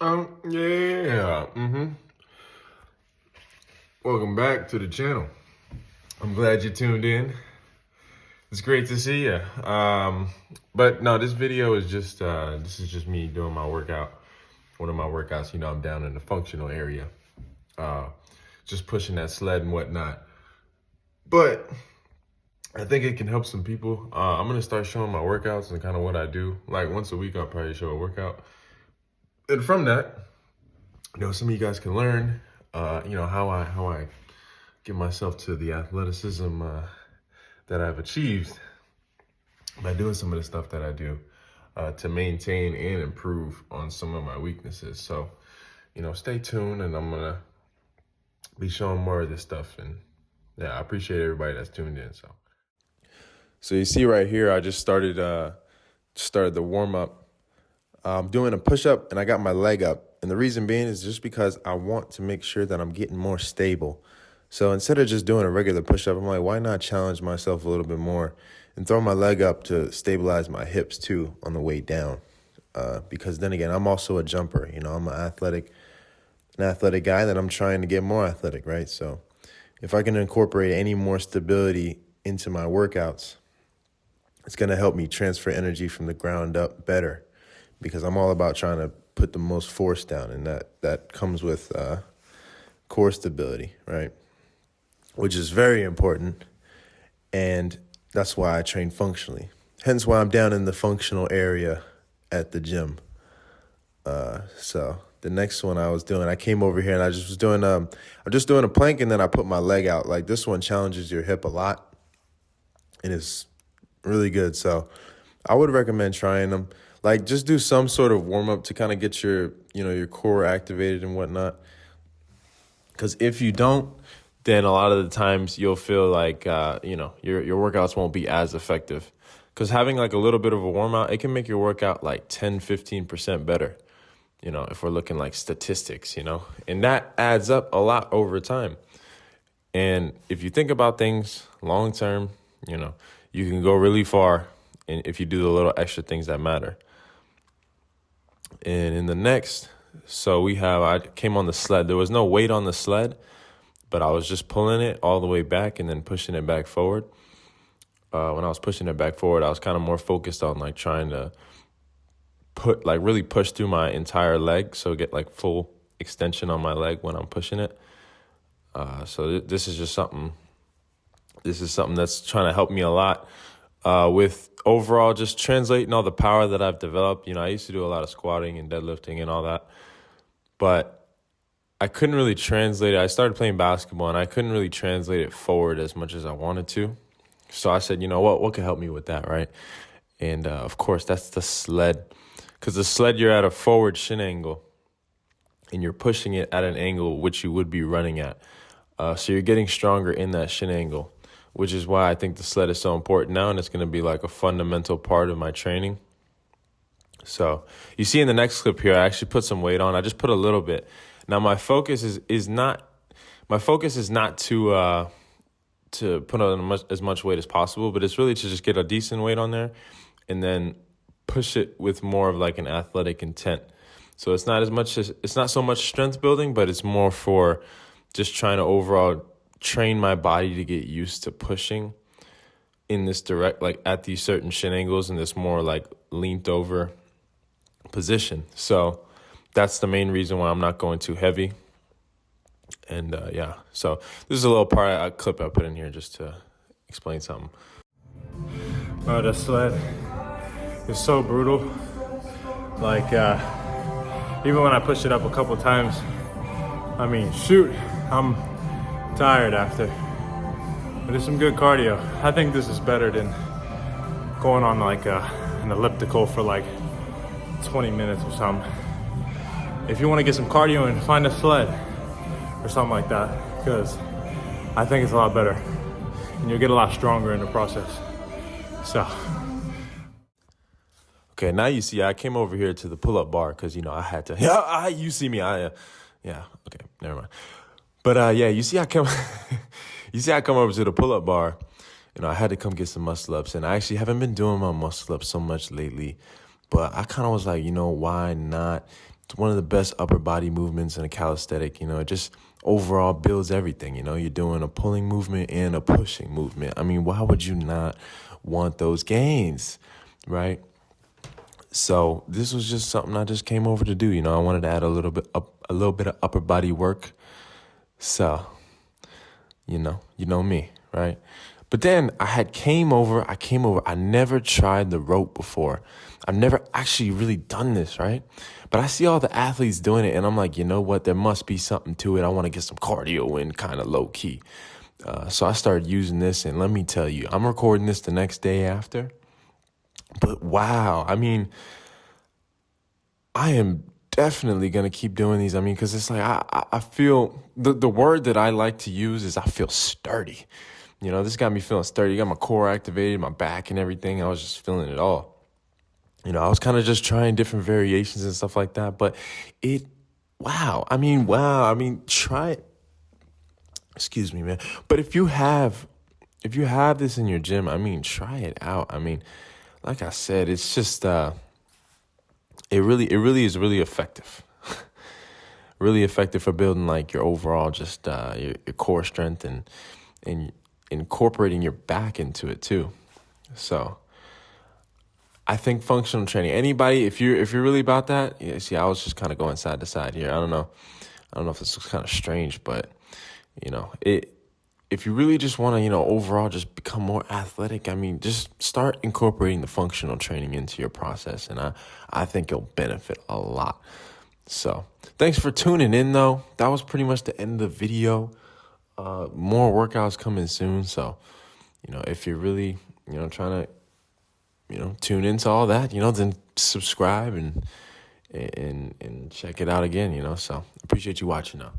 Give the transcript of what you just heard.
Yeah. Welcome back to the channel. I'm glad you tuned in. It's great to see you. But no, this video is just this is just me doing my workout. One of my workouts. I'm down in the functional area, just pushing that sled and whatnot. But I think it can help some people. I'm gonna start showing my workouts and kind of what I do. Like once a week, I'll probably show a workout, and from that, some of you guys can learn, how I get myself to the athleticism that I've achieved by doing some of the stuff that I do to maintain and improve on some of my weaknesses. So, stay tuned, and I'm gonna be showing more of this stuff. And yeah, I appreciate everybody that's tuned in. So you see right here, I just started the warm up. I'm doing a push up, and I got my leg up. And the reason being is just because I want to make sure that I'm getting more stable. So instead of just doing a regular push-up, I'm like, why not challenge myself a little bit more and throw my leg up to stabilize my hips too on the way down? Because then again, I'm also a jumper. I'm an athletic guy that I'm trying to get more athletic, right? So if I can incorporate any more stability into my workouts, it's going to help me transfer energy from the ground up better, because I'm all about trying to put the most force down, and that comes with core stability, right? Which is very important, and that's why I train functionally. Hence why I'm down in the functional area at the gym. So the next one I came over here and I just was doing I'm just doing a plank, and then I put my leg out. Like this one challenges your hip a lot, and it's really good. So I would recommend trying them. Like just do some sort of warm up to kind of get your core activated and whatnot. Because if you don't, then a lot of the times you'll feel like, your workouts won't be as effective. Because having like a little bit of a warm out, it can make your workout like 10, 15% better, if we're looking like statistics, and that adds up a lot over time. And if you think about things long term, you can go really far, and if you do the little extra things that matter. And in the next, I came on the sled. There was no weight on the sled, but I was just pulling it all the way back and then pushing it back forward. When I was pushing it back forward, I was kind of more focused on like trying to really push through my entire leg. So get like full extension on my leg when I'm pushing it. So this is something that's trying to help me a lot with overall just translating all the power that I've developed. I used to do a lot of squatting and deadlifting and all that, but I couldn't really translate it. I started playing basketball, and I couldn't really translate it forward as much as I wanted to. So I said, what could help me with that, right? And of course, that's the sled. Because the sled, you're at a forward shin angle, and you're pushing it at an angle which you would be running at. So you're getting stronger in that shin angle, which is why I think the sled is so important now, and it's going to be like a fundamental part of my training. So you see in the next clip here, I actually put some weight on. I just put a little bit. Now my focus is not to put on as much weight as possible, but it's really to just get a decent weight on there and then push it with more of like an athletic intent. So it's not so much strength building, but it's more for just trying to overall train my body to get used to pushing in this direct, like at these certain shin angles in this more like leaned over position. So that's the main reason why I'm not going too heavy. And so this is a little a clip I put in here just to explain something. Oh, the sled is so brutal. Like even when I push it up a couple times, I'm tired after. But it's some good cardio. I think this is better than going on like an elliptical for like 20 minutes or something. If you want to get some cardio in, find a sled or something like that, because I think it's a lot better and you'll get a lot stronger in the process. So okay, now you see I came over here to the pull-up bar because I had to. You see me, okay, never mind. But you see I come over to the pull-up bar. I had to come get some muscle ups, and I actually haven't been doing my muscle ups so much lately. But I kind of was like, why not It's one of the best upper body movements in a calisthenic. It just overall builds everything. You're doing a pulling movement and a pushing movement. I mean, why would you not want those gains, right? So this was just something I just came over to do. I wanted to add a little bit of upper body work. So, you know me, right? But then I came over. I never tried the rope before. I've never actually really done this, right? But I see all the athletes doing it, and I'm like, you know what? There must be something to it. I want to get some cardio in, kind of low key. So I started using this, and let me tell you, I'm recording this the next day after. But wow, I mean, I am definitely going to keep doing these. I mean, because it's like I feel, the word that I like to use is I feel sturdy. This got me feeling sturdy. Got my core activated, my back and everything. I was just feeling it all. I was kind of just trying different variations and stuff like that. But wow. I mean, try it. Excuse me, man. But if you have this in your gym, I mean, try it out. I mean, like I said, it's just, it really is really effective. Really effective for building like your overall just your core strength and incorporating your back into it too. So I think functional training, anybody, if you're really about that, yeah, see, I was just kind of going side to side here. I don't know if this looks kind of strange, but if you really just want to, overall just become more athletic, I mean, just start incorporating the functional training into your process. And I think you'll benefit a lot. So thanks for tuning in, though. That was pretty much the end of the video. More workouts coming soon. So, if you're really, trying to, tune into all that, then subscribe and check it out again, So appreciate you watching now.